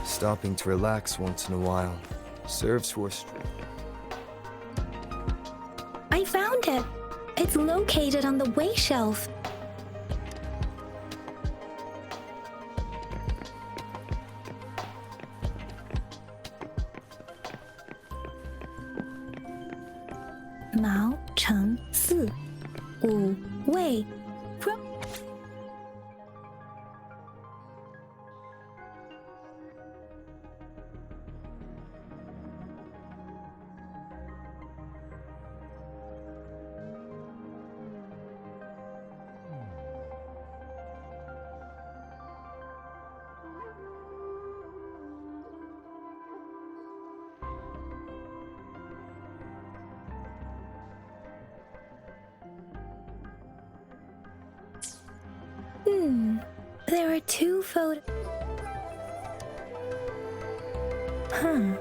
Stopping to relax once in a while serves for a I found it. It's located on the way shelf. Mao Cheng Si, Wu Wei. There are two photos. Huh.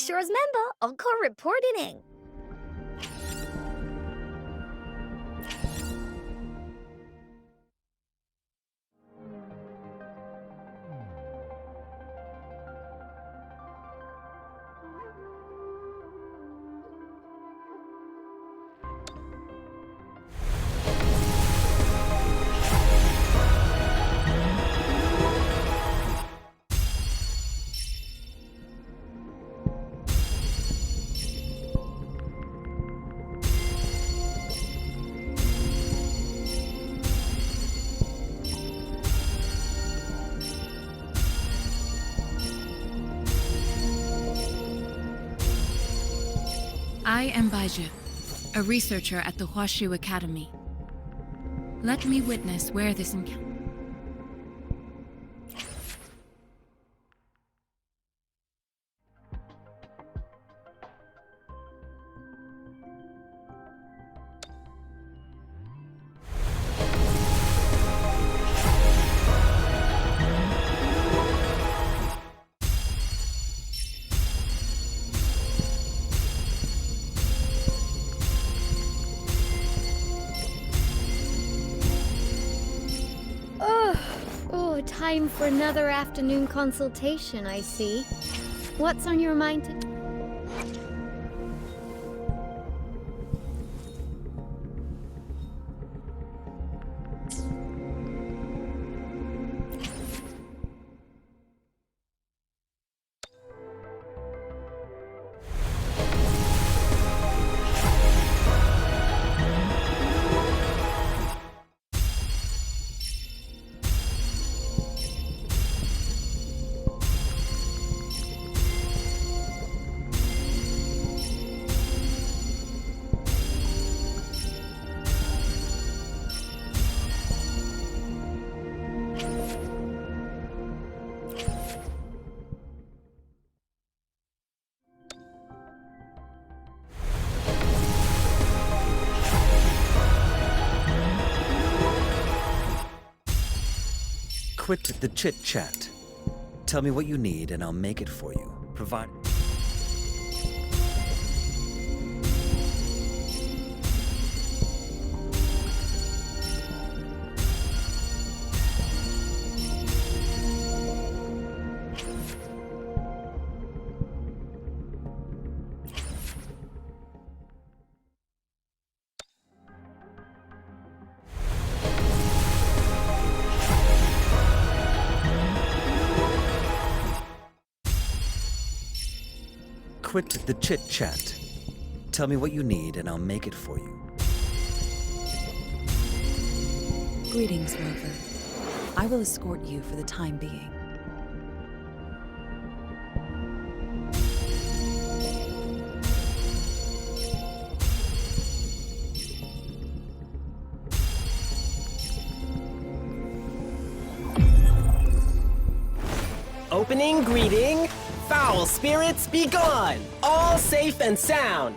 Shores member, Uncle reporting in. I am Baiju, a researcher at the Huashu Academy. Let me witness where this encounter... Oh, time for another afternoon consultation, I see. What's on your mind today? Quit the chit-chat. Tell me what you need and I'll make it for you. Provide... Quit the chit-chat. Tell me what you need and I'll make it for you. Greetings, Rover. I will escort you for the time being. Opening greeting. Foul spirits be gone! All safe and sound!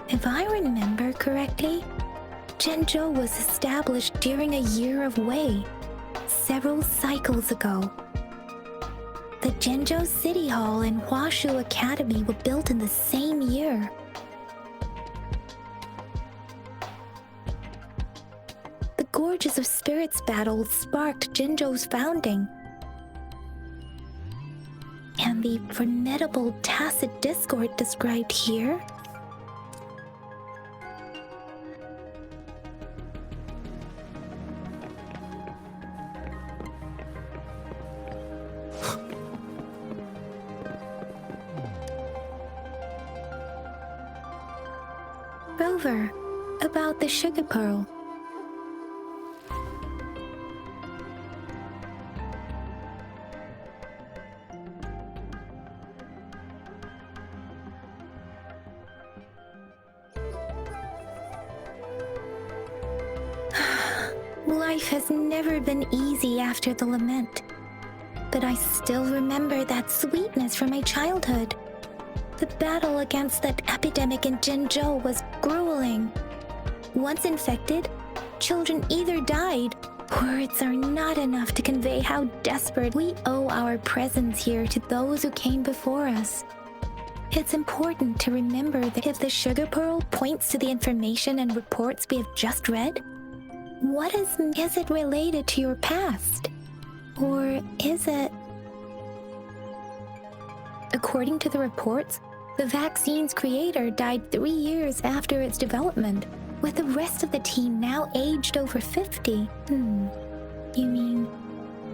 If I remember correctly, Zhenzhou was established during a year of Wei, several cycles ago. The Zhenzhou City Hall and Huashu Academy were built in the same year. The Gorges of Spirits battle sparked Zhenzhou's founding. And the formidable tacit discord described here? Rover, about the sugar pearl. Life has never been easy after the lament, but I still remember that sweetness from my childhood. The battle against that epidemic in Zhenzhou was grueling. Once infected, children either died. Words are not enough to convey how desperate we owe our presence here to those who came before us. It's important to remember that if the sugar pearl points to the information and reports we have just read, what is it related to your past? Or is it... According to the reports, the vaccine's creator died 3 years after its development, with the rest of the team now aged over 50. You mean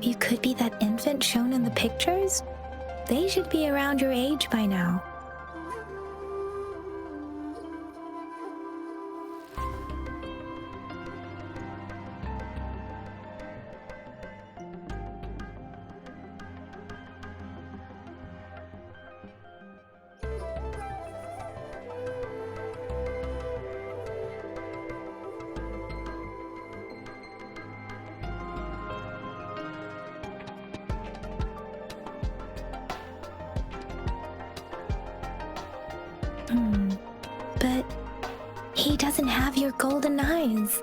you could be that infant shown in the pictures? They should be around your age by now. But he doesn't have your golden eyes.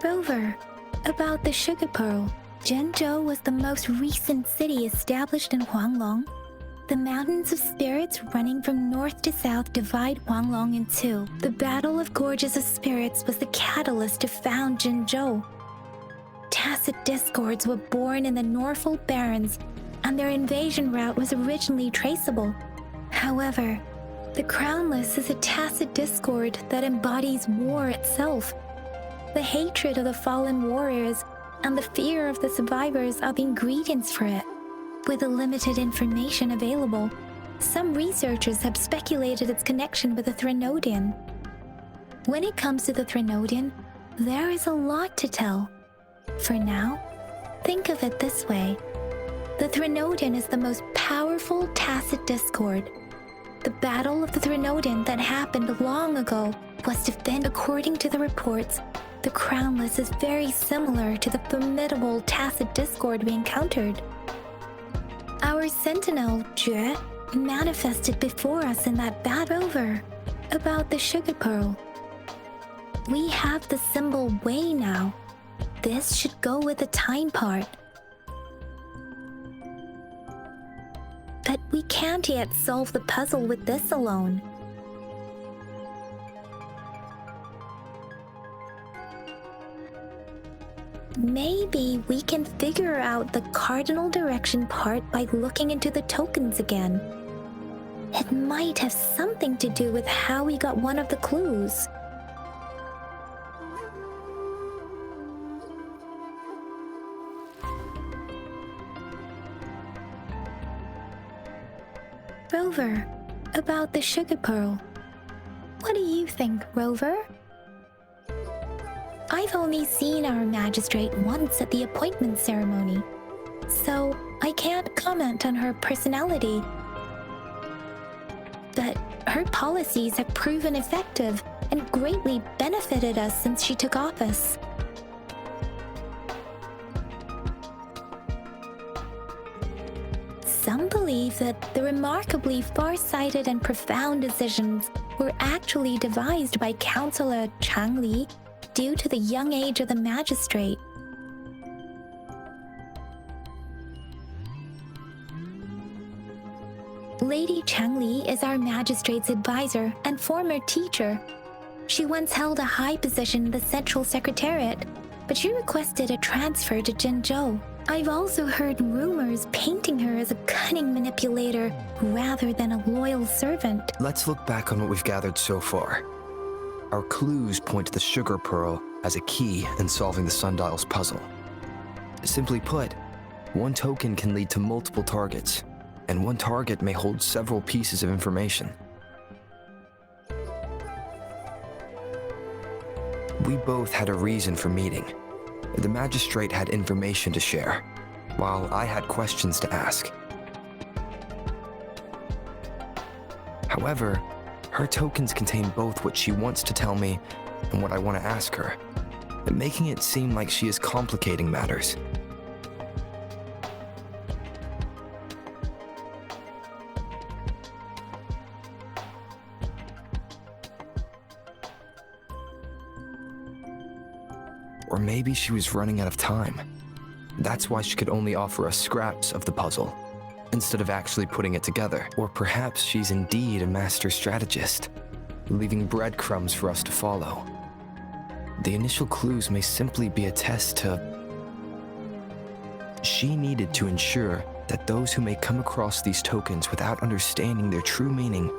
Rover, about the sugar pearl. Zhenzhou was the most recent city established in Huanglong. The mountains of spirits running from north to south divide Huanglong in two. The Battle of Gorges of Spirits was the catalyst to found Zhenzhou. Tacit discords were born in the Norfolk Barrens, and their invasion route was originally traceable. However, the Crownless is a tacit discord that embodies war itself. The hatred of the fallen warriors and the fear of the survivors are the ingredients for it. With the limited information available, some researchers have speculated its connection with the Threnodian. When it comes to the Threnodian, there is a lot to tell. For now, think of it this way. The Threnodian is the most powerful tacit discord. The Battle of the Threnodian that happened long ago was defended. According to the reports, the Crownless is very similar to the formidable tacit discord we encountered. Our sentinel, Jue, manifested before us in that battle. Over about the sugar pearl. We have the symbol Wei now. This should go with the time part. But we can't yet solve the puzzle with this alone. Maybe we can figure out the cardinal direction part by looking into the tokens again. It might have something to do with how we got one of the clues. Rover, about the sugar pearl. What do you think, Rover? I've only seen our magistrate once at the appointment ceremony, so I can't comment on her personality. But her policies have proven effective and greatly benefited us since she took office. Some believe that the remarkably far-sighted and profound decisions were actually devised by Counselor Chang Li due to the young age of the magistrate. Lady Chang Li is our magistrate's advisor and former teacher. She once held a high position in the Central Secretariat, but she requested a transfer to Zhenzhou. I've also heard rumors painting her as a cunning manipulator rather than a loyal servant. Let's look back on what we've gathered so far. Our clues point to the sugar pearl as a key in solving the sundial's puzzle. Simply put, one token can lead to multiple targets, and one target may hold several pieces of information. We both had a reason for meeting. The magistrate had information to share, while I had questions to ask. However, her tokens contain both what she wants to tell me and what I want to ask her, making it seem like she is complicating matters. Or maybe she was running out of time. That's why she could only offer us scraps of the puzzle, instead of actually putting it together. Or perhaps she's indeed a master strategist, leaving breadcrumbs for us to follow. The initial clues may simply be a test to... She needed to ensure that those who may come across these tokens without understanding their true meaning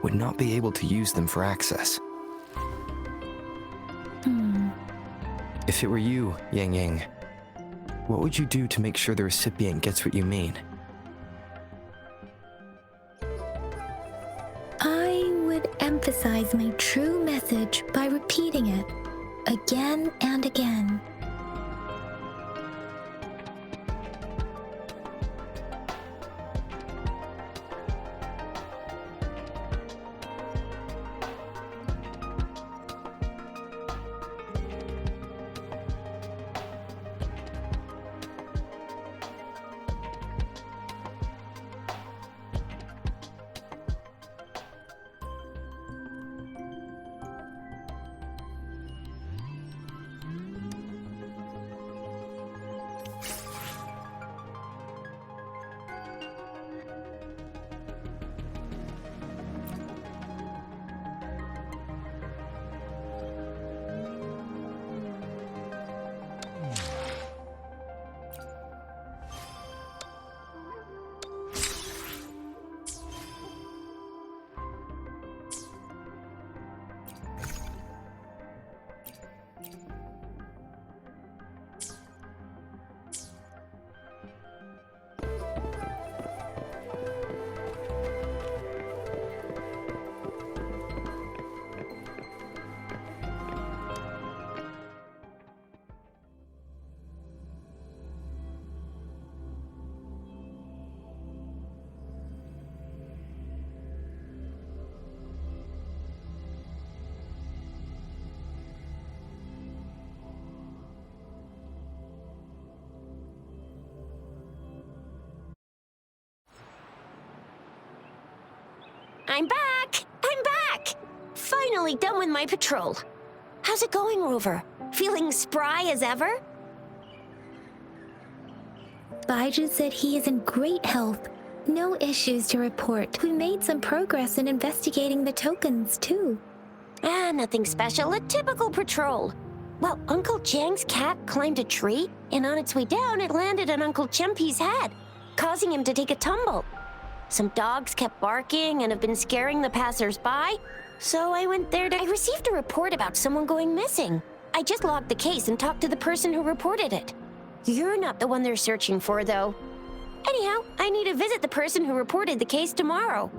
would not be able to use them for access. If it were you, Yang Yang, what would you do to make sure the recipient gets what you mean? I would emphasize my true message by repeating it again and again. I'm back! I'm back! Finally done with my patrol. How's it going, Rover? Feeling spry as ever? Baiju said he is in great health. No issues to report. We made some progress in investigating the tokens, too. Nothing special. A typical patrol. Well, Uncle Jiang's cat climbed a tree, and on its way down, it landed on Uncle Chempi's head, causing him to take a tumble. Some dogs kept barking and have been scaring the passers-by, so I went there I received a report about someone going missing. I just logged the case and talked to the person who reported it. You're not the one they're searching for, though. Anyhow, I need to visit the person who reported the case tomorrow.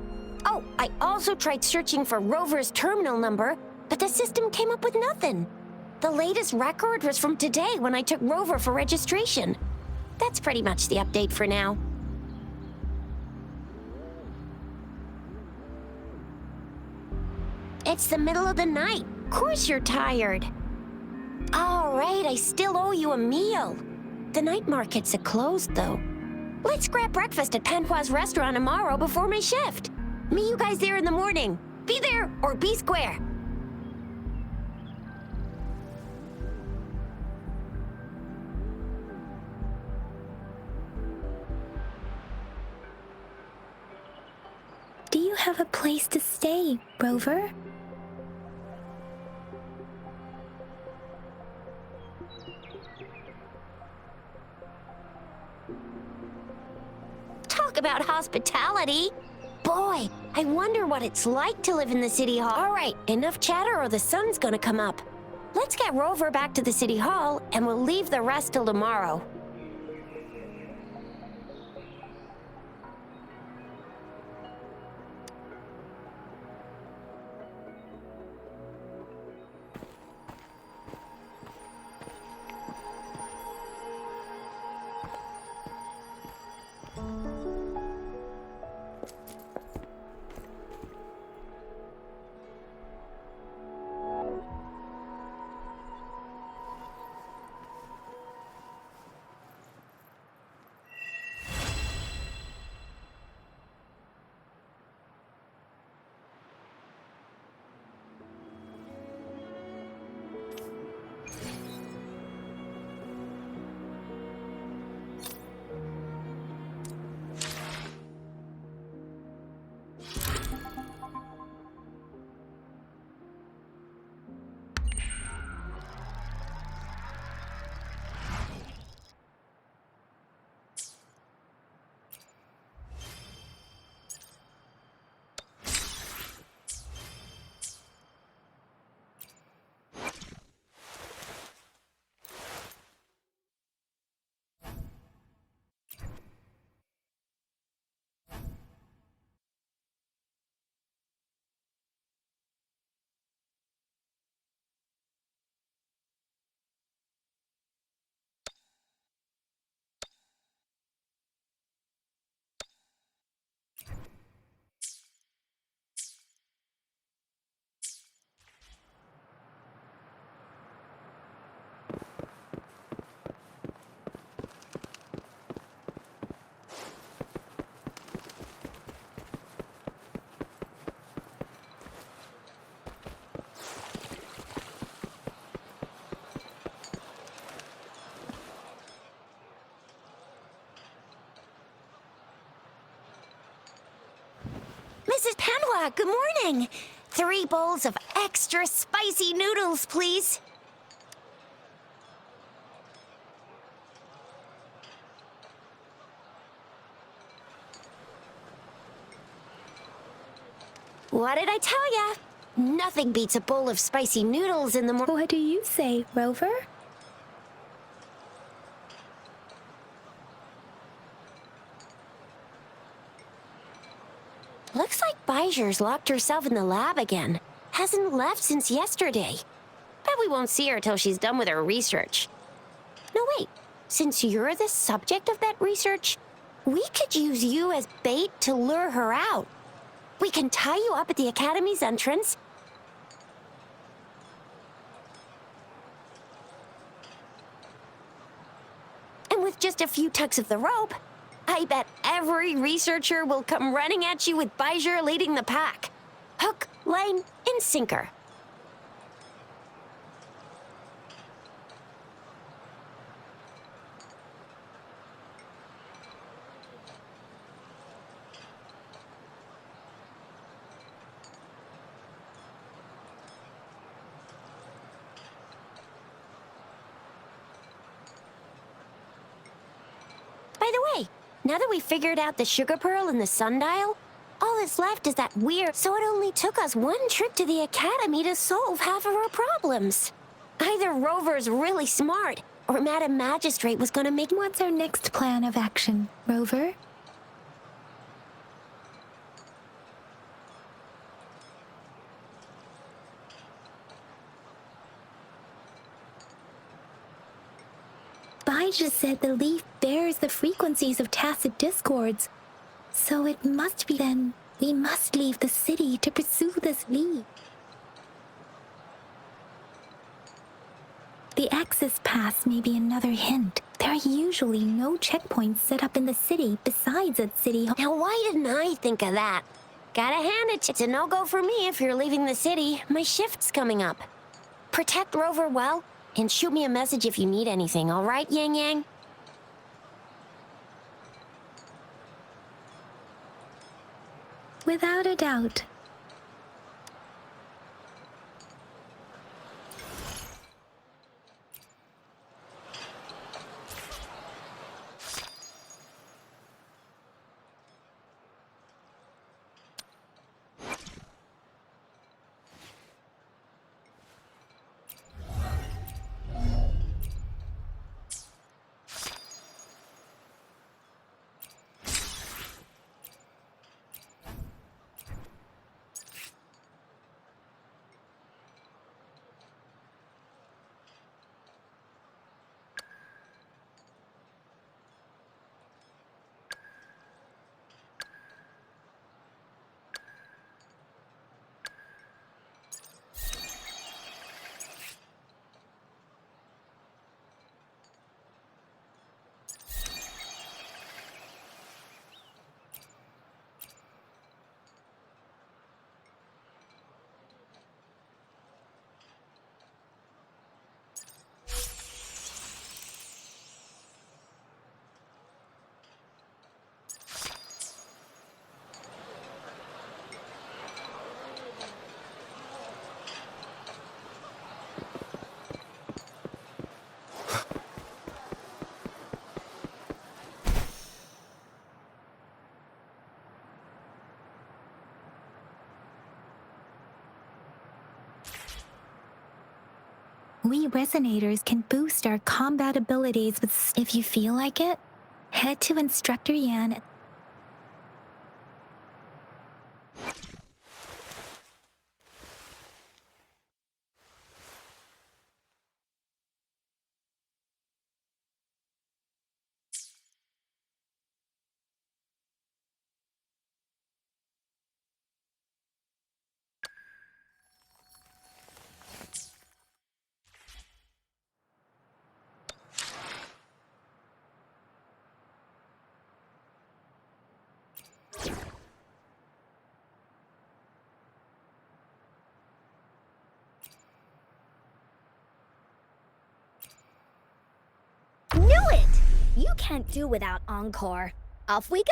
Oh, I also tried searching for Rover's terminal number, but the system came up with nothing. The latest record was from today when I took Rover for registration. That's pretty much the update for now. It's the middle of the night. Of course you're tired. All right, I still owe you a meal. The night markets are closed, though. Let's grab breakfast at Panhua's restaurant tomorrow before my shift. Meet you guys there in the morning. Be there or be square. Do you have a place to stay, Rover? Talk about hospitality. Boy, I wonder what it's like to live in the city hall. All right, enough chatter or the sun's gonna come up. Let's get Rover back to the city hall and we'll leave the rest till tomorrow. Mrs. Panhua, good morning. 3 bowls of extra spicy noodles, please. What did I tell ya? Nothing beats a bowl of spicy noodles in the morning. What do you say, Rover? Looks like Bijou's locked herself in the lab again. Hasn't left since yesterday. Bet we won't see her till she's done with her research. No, wait. Since you're the subject of that research, we could use you as bait to lure her out. We can tie you up at the Academy's entrance. And with just a few tugs of the rope, I bet every researcher will come running at you with Bijou leading the pack. Hook, line, and sinker. By the way, now that we figured out the sugar pearl and the sundial, all that's left is that weird. So it only took us 1 trip to the Academy to solve half of our problems. Either Rover's really smart, or Madam Magistrate was gonna make... What's our next plan of action, Rover? Bijou said the leaf bears the frequencies of tacit discords. So it must be then we must leave the city to pursue this leaf. The access pass may be another hint. There are usually no checkpoints set up in the city besides at City Hall. Now, why didn't I think of that? Gotta hand it, it's a no-go for me if you're leaving the city. My shift's coming up. Protect Rover well, and shoot me a message if you need anything, all right, Yang Yang? Without a doubt. We Resonators can boost our combat abilities with... If you feel like it, head to Instructor Yan. Knew it! You can't do without Encore. Off we go!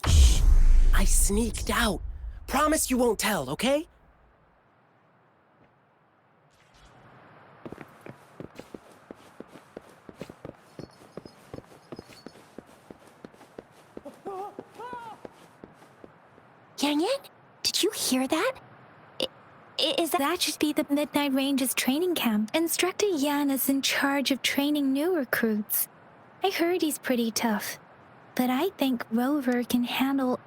Shh! I sneaked out. Promise you won't tell, okay? Yang Yang, did you hear that? Is that... That should be the Midnight Range's training camp. Instructor Yan is in charge of training new recruits. I heard he's pretty tough, but I think Rover can handle...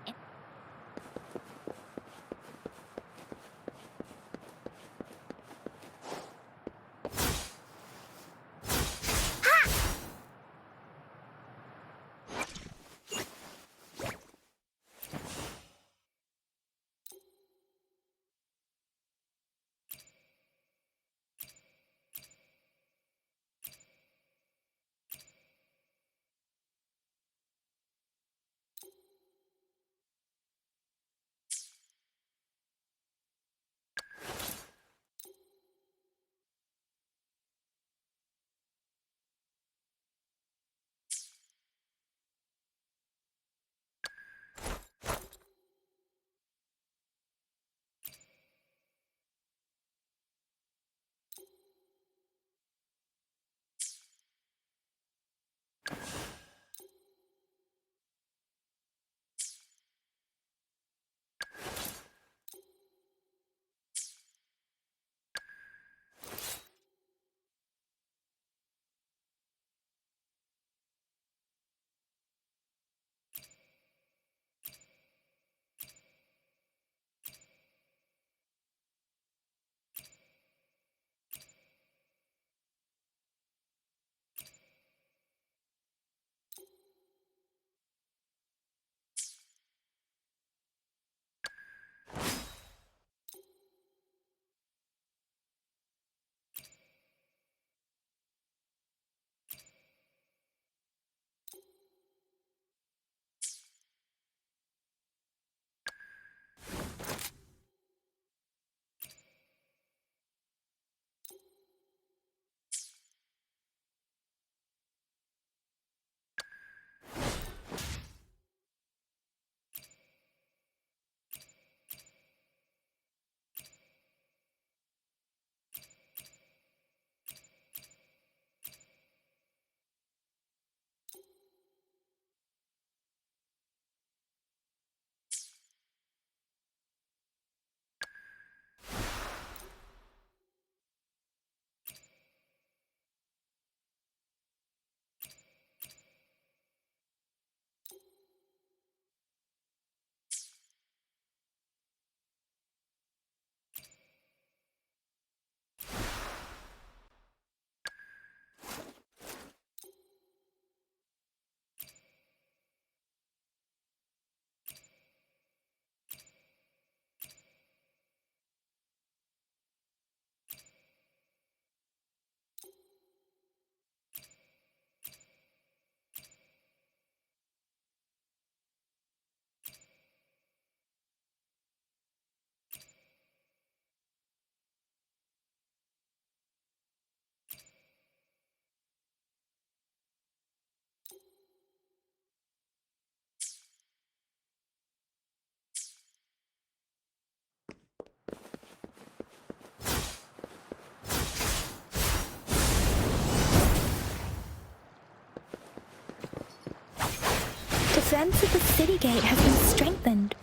defense of the city gate has been strengthened.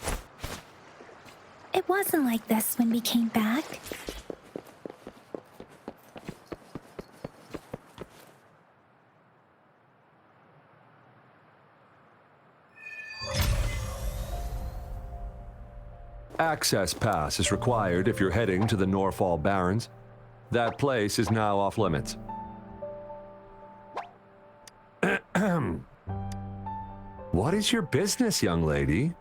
It wasn't like this when we came back. Access pass is required if you're heading to the Norfall Barrens. That place is now off limits. What is your business, young lady?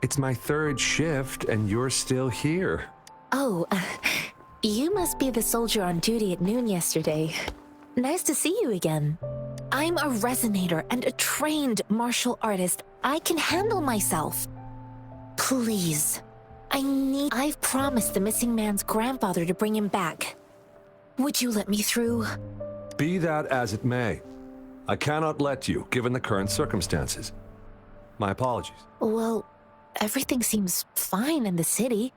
It's my third shift and you're still here. Oh, you must be the soldier on duty at noon yesterday. Nice to see you again. I'm a resonator and a trained martial artist. I can handle myself. Please. I've promised the missing man's grandfather to bring him back. Would you let me through? Be that as it may, I cannot let you, given the current circumstances. My apologies. Well, everything seems fine in the city.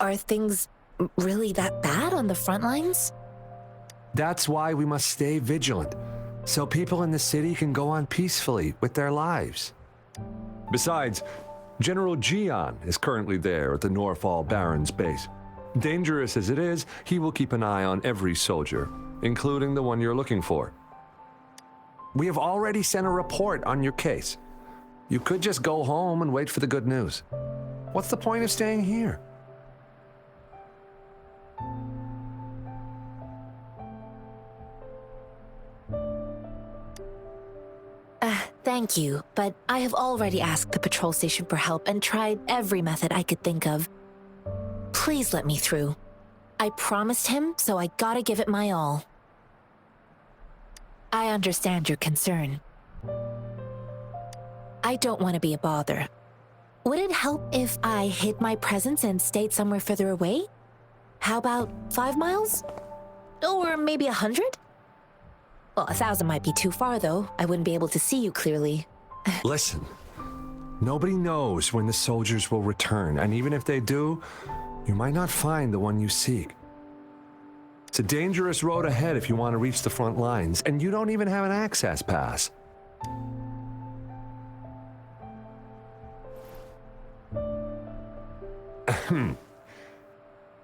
Are things really that bad on the front lines? That's why we must stay vigilant, so people in the city can go on peacefully with their lives. Besides, General Jian is currently there at the Norfall Barrens base. Dangerous as it is, he will keep an eye on every soldier, including the one you're looking for. We have already sent a report on your case. You could just go home and wait for the good news. What's the point of staying here? Thank you, but I have already asked the patrol station for help and tried every method I could think of. Please let me through. I promised him, so I gotta give it my all. I understand your concern. I don't want to be a bother. Would it help if I hid my presence and stayed somewhere further away? How about 5 miles? Or maybe 100? Well, 1,000 might be too far, though. I wouldn't be able to see you clearly. Listen, nobody knows when the soldiers will return, and even if they do, you might not find the one you seek. It's a dangerous road ahead if you want to reach the front lines, and you don't even have an access pass.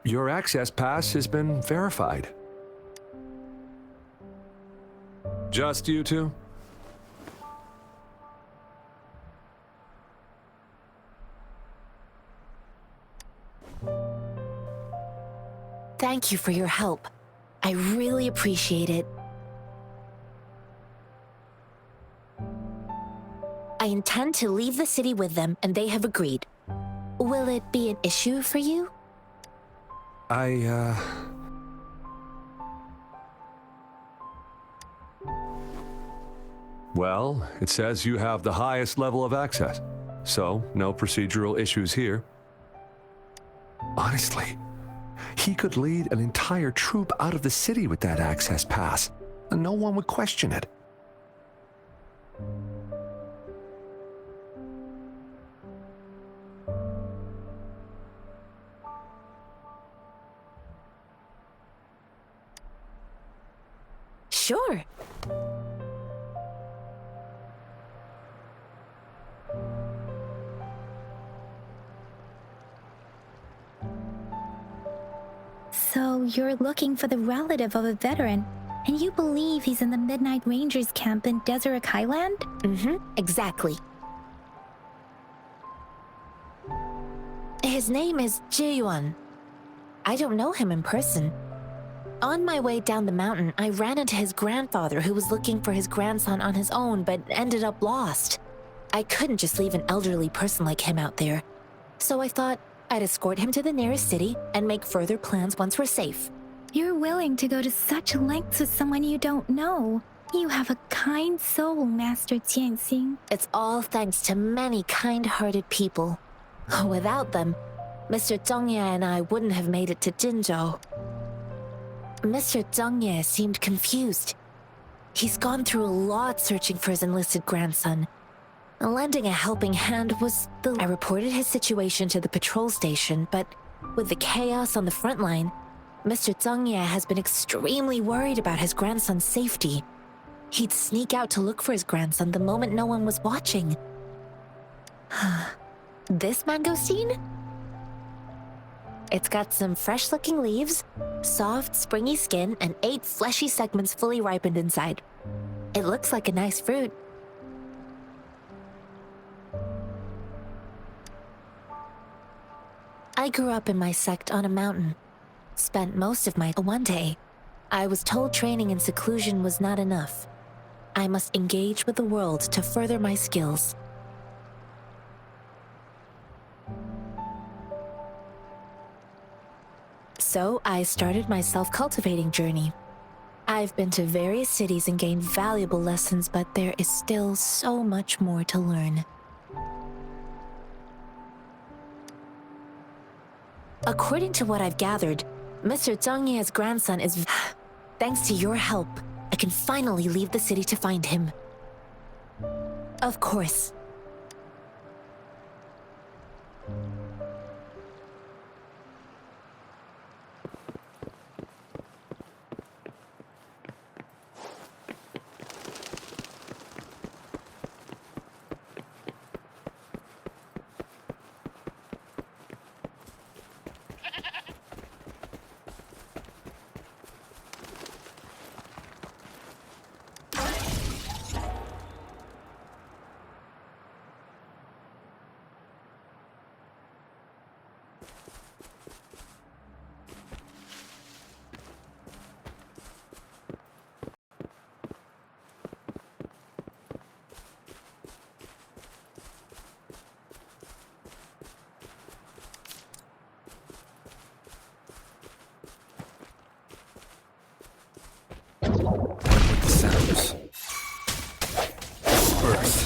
Your access pass has been verified. Just you two? Thank you for your help. I really appreciate it. I intend to leave the city with them, and they have agreed. Will it be an issue for you? Well, it says you have the highest level of access, so no procedural issues here. Honestly, he could lead an entire troop out of the city with that access pass, and no one would question it. Sure. So you're looking for the relative of a veteran, and you believe he's in the Midnight Rangers camp in Deseret Highland? Exactly. His name is Ji-yuan. I don't know him in person. On my way down the mountain, I ran into his grandfather who was looking for his grandson on his own but ended up lost. I couldn't just leave an elderly person like him out there. So I thought I'd escort him to the nearest city and make further plans once we're safe. You're willing to go to such lengths with someone you don't know. You have a kind soul, Master Tianxing. It's all thanks to many kind-hearted people. Without them, Mr. Zhongye and I wouldn't have made it to Jinzhou. Mr. Zhongye seemed confused. He's gone through a lot searching for his enlisted grandson. Lending a helping hand was I reported his situation to the patrol station, but with the chaos on the front line, Mr. Zhongye has been extremely worried about his grandson's safety. He'd sneak out to look for his grandson the moment no one was watching, This mangosteen? It's got some fresh-looking leaves, soft, springy skin, and 8 fleshy segments fully ripened inside. It looks like a nice fruit. I grew up in my sect on a mountain. Spent most of my one day. I was told training in seclusion was not enough. I must engage with the world to further my skills. So I started my self-cultivating journey. I've been to various cities and gained valuable lessons, but there is still so much more to learn. According to what I've gathered, Mr. Zhang Ye's grandson is... Thanks to your help, I can finally leave the city to find him. Of course. The sounds. Earth.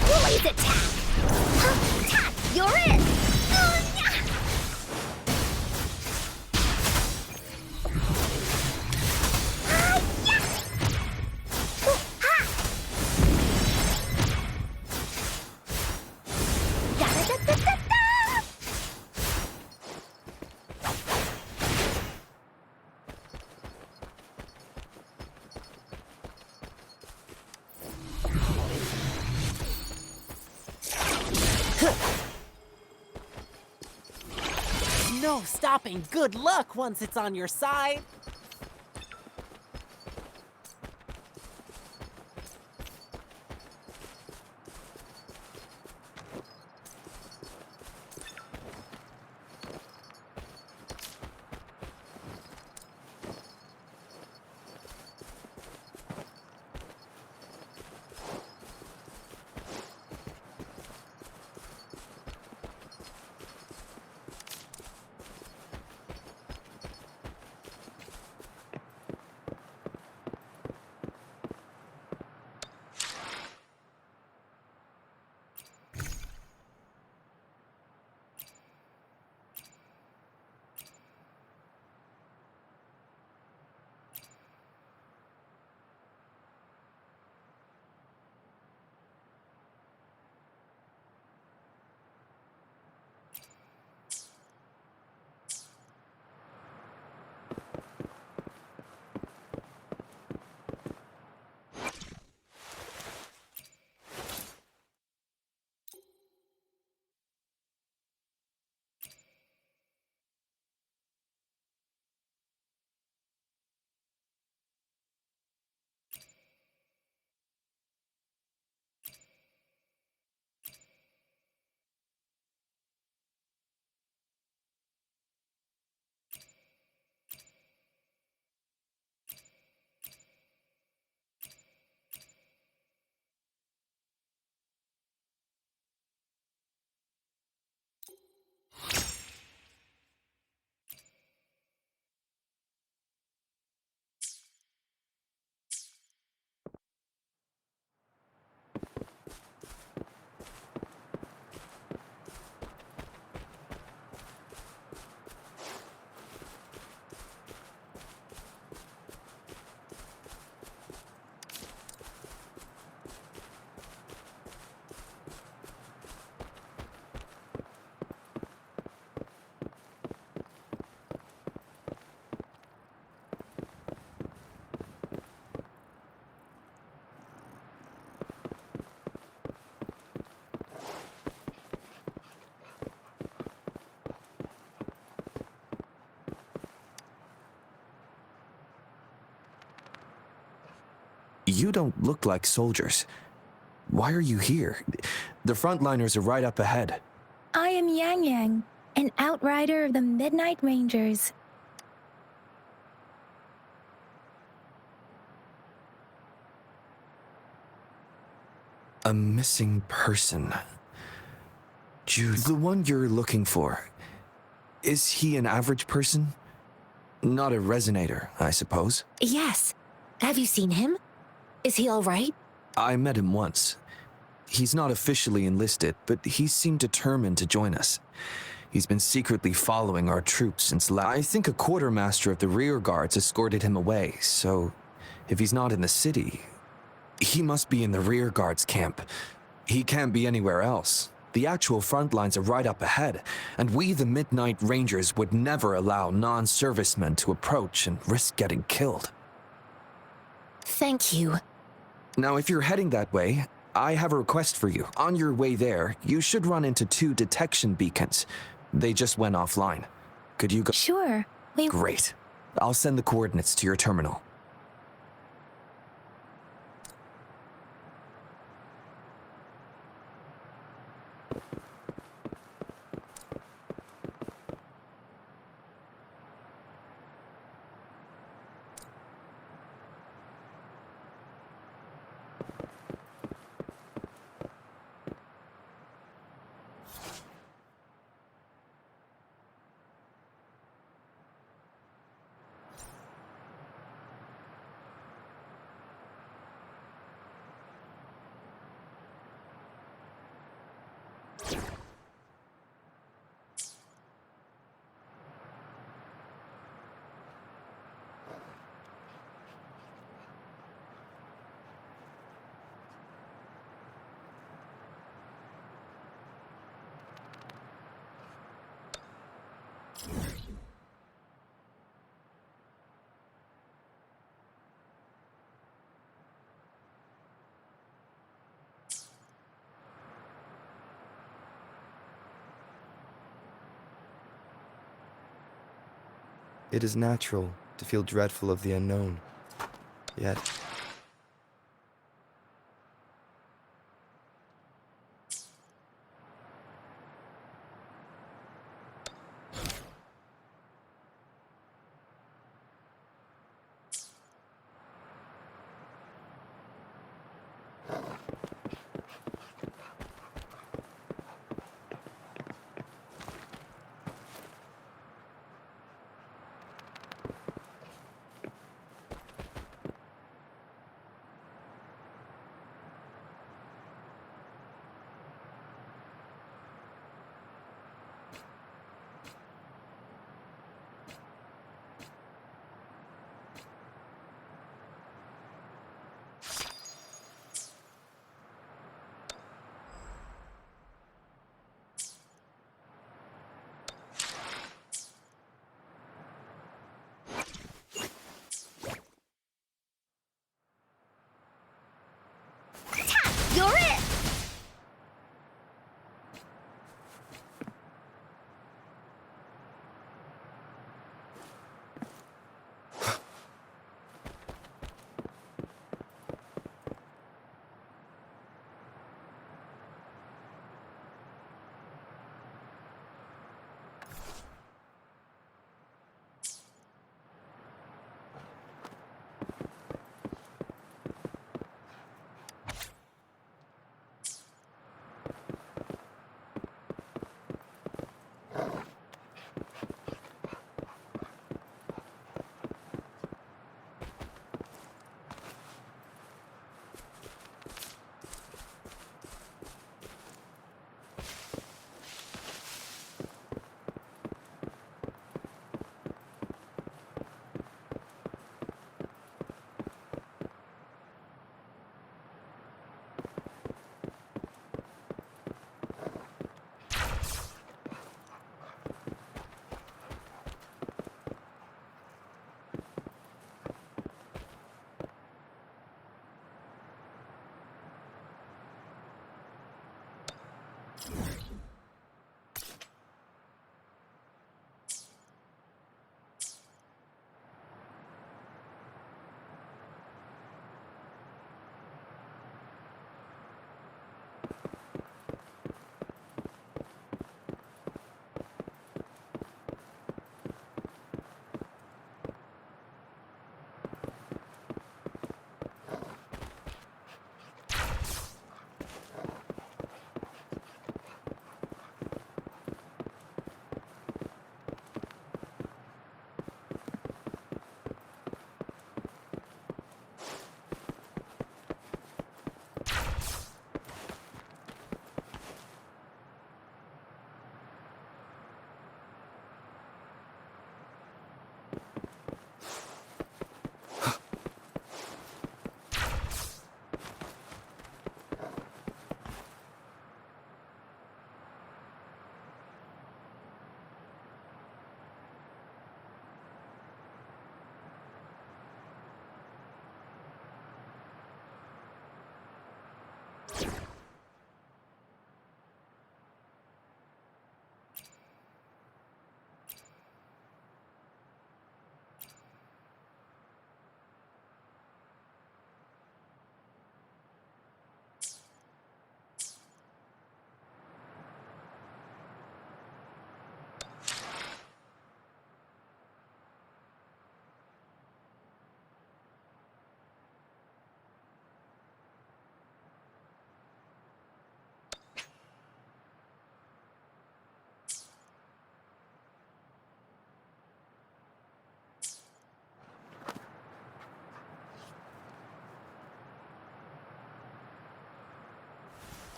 Blaze attack! Huh, attack! You're in! No stopping good luck once it's on your side. You don't look like soldiers. Why are you here? The frontliners are right up ahead. I am Yang Yang, an outrider of the Midnight Rangers. A missing person. Jude, the one you're looking for. Is he an average person? Not a resonator, I suppose. Yes. Have you seen him? Is he all right? I met him once. He's not officially enlisted, but he seemed determined to join us. He's been secretly following our troops since I think a quartermaster of the rear guards escorted him away, so if he's not in the city, he must be in the rear guards camp. He can't be anywhere else. The actual front lines are right up ahead, and we, the Midnight Rangers, would never allow non-servicemen to approach and risk getting killed. Thank you. Now, if you're heading that way, I have a request for you. On your way there, you should run into 2 detection beacons. They just went offline. Could you go? Sure. We Great. I'll send the coordinates to your terminal. It is natural to feel dreadful of the unknown. Yet,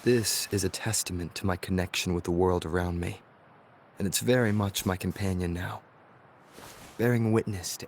This is a testament to my connection with the world around me, and it's very much my companion now, bearing witness to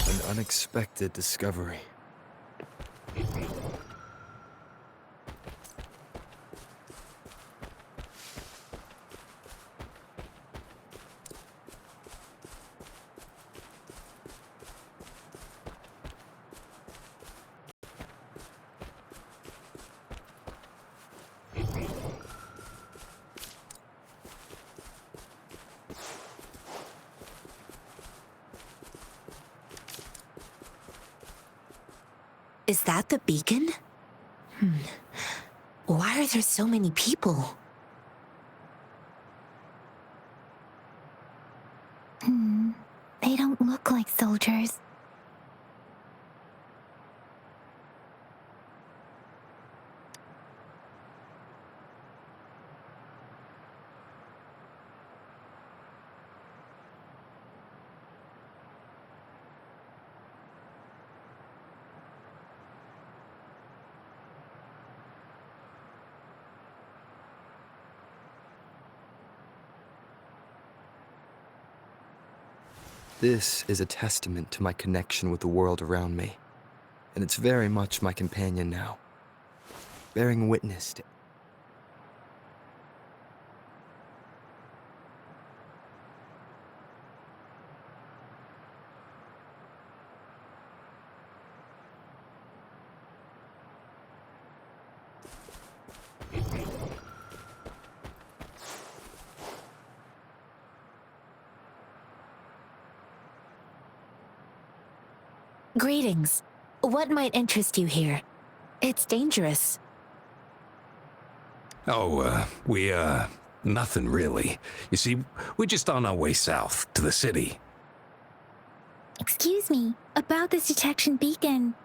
an unexpected discovery. Is that the beacon? Why are there so many people? They don't look like soldiers. This is a testament to my connection with the world around me, and it's very much my companion now, bearing witness to Greetings. What might interest you here? It's dangerous. Oh, nothing really. You see, we're just on our way south to the city. Excuse me, about this detection beacon.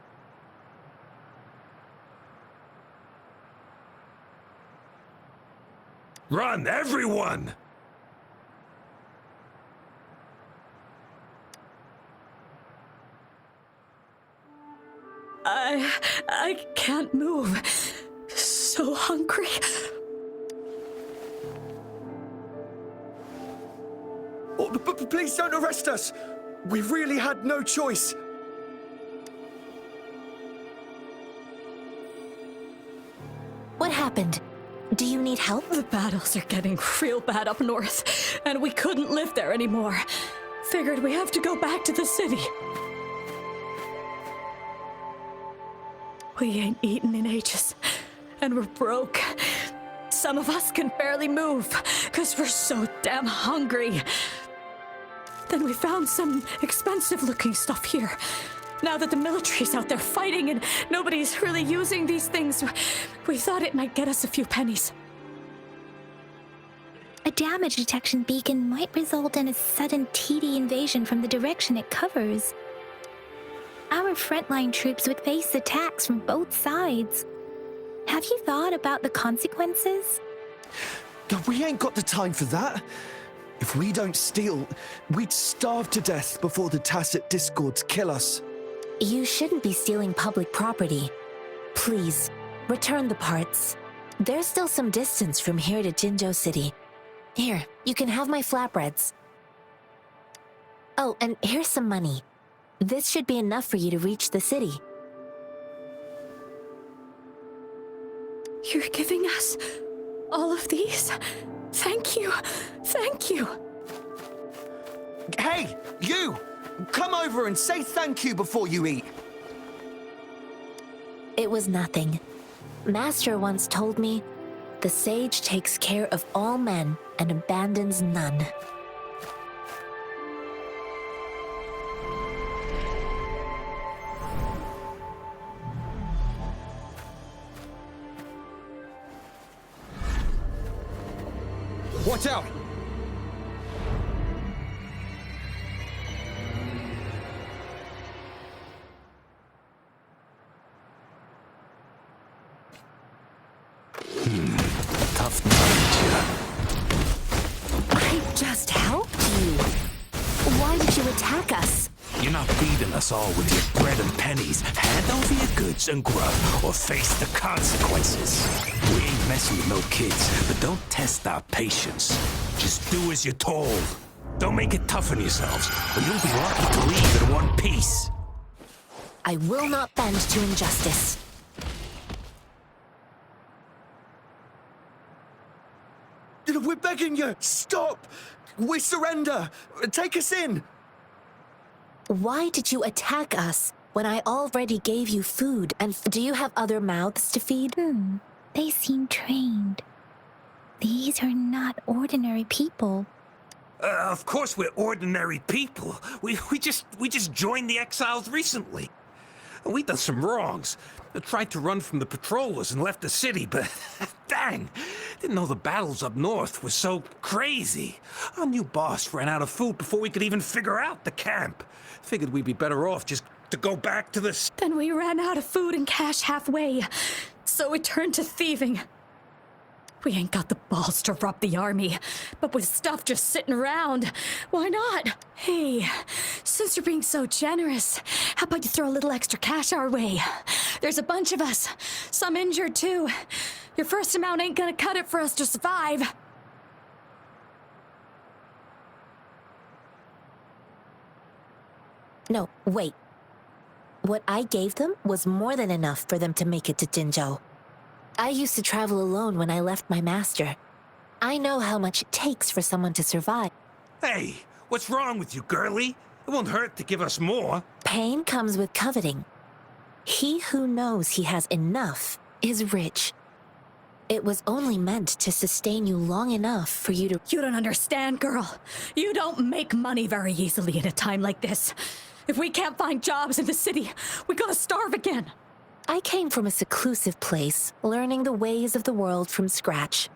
Run, everyone! I can't move. So hungry. Oh, please don't arrest us! We really had no choice. What happened? Do you need help? The battles are getting real bad up north, and we couldn't live there anymore. Figured we have to go back to the city. We ain't eaten in ages, and we're broke. Some of us can barely move, 'cause we're so damn hungry. Then we found some expensive-looking stuff here. Now that the military's out there fighting and nobody's really using these things, we thought it might get us a few pennies. A damage detection beacon might result in a sudden TD invasion from the direction it covers. Our frontline troops would face attacks from both sides. Have you thought about the consequences? We ain't got the time for that. If we don't steal, we'd starve to death before the tacit discords kill us. You shouldn't be stealing public property. Please, return the parts. There's still some distance from here to Jinzhou City. Here, you can have my flatbreads. Oh, and here's some money. This should be enough for you to reach the city. You're giving us all of these? Thank you. Thank you. Hey, you! Come over and say thank you before you eat. It was nothing. Master once told me, the sage takes care of all men and abandons none. Watch out! Tough night, I just helped you. Why did you attack us? You're not feeding us all with your bread and pennies. Hand over your goods and grub, or face the consequences. We ain't messing with no kids, but don't test our patience. Just do as you're told. Don't make it tough on yourselves, or you'll be lucky to leave in one piece. I will not bend to injustice. We're begging you! Stop! We surrender! Take us in! Why did you attack us when I already gave you food? And do you have other mouths to feed? They seem trained. These are not ordinary people. Of course we're ordinary people. We just joined the exiles recently. We done some wrongs. Tried to run from the patrollers and left the city, but dang, didn't know the battles up north were so crazy. Our new boss ran out of food before we could even figure out the camp. Figured we'd be better off just to go back to the... Then we ran out of food and cash halfway, so we turned to thieving. We ain't got the balls to rob the army, but with stuff just sitting around, why not? Hey, since you're being so generous, how about you throw a little extra cash our way? There's a bunch of us, some injured too. Your first amount ain't gonna cut it for us to survive. No, wait. What I gave them was more than enough for them to make it to Jinzhou. I used to travel alone when I left my master. I know how much it takes for someone to survive. Hey, what's wrong with you, girlie? It won't hurt to give us more. Pain comes with coveting. He who knows he has enough is rich. It was only meant to sustain you long enough for you to... You don't understand, girl. You don't make money very easily in a time like this. If we can't find jobs in the city, we're gonna starve again. I came from a seclusive place, learning the ways of the world from scratch.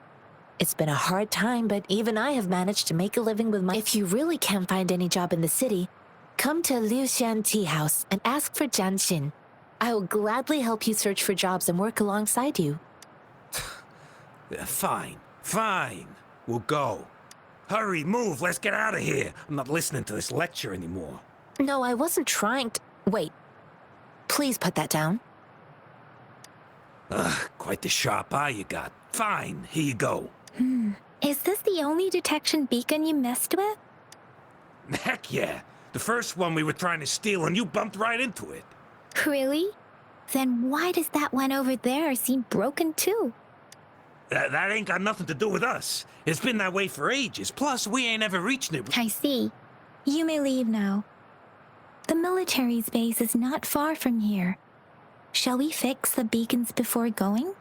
It's been a hard time, but even I have managed to make a living with my... If you really can't find any job in the city, come to Liu Xian Tea House and ask for Jian Xin. I will gladly help you search for jobs and work alongside you. Fine. We'll go. Hurry, move, let's get out of here. I'm not listening to this lecture anymore. No, I wasn't trying to... Wait. Please put that down. Quite the sharp eye you got. Fine, here you go. Is this the only detection beacon you messed with? Heck yeah. The first one we were trying to steal and you bumped right into it. Really? Then why does that one over there seem broken too? That ain't got nothing to do with us. It's been that way for ages. Plus, we ain't ever reached it. I see. You may leave now. The military's base is not far from here. Shall we fix the beacons before going?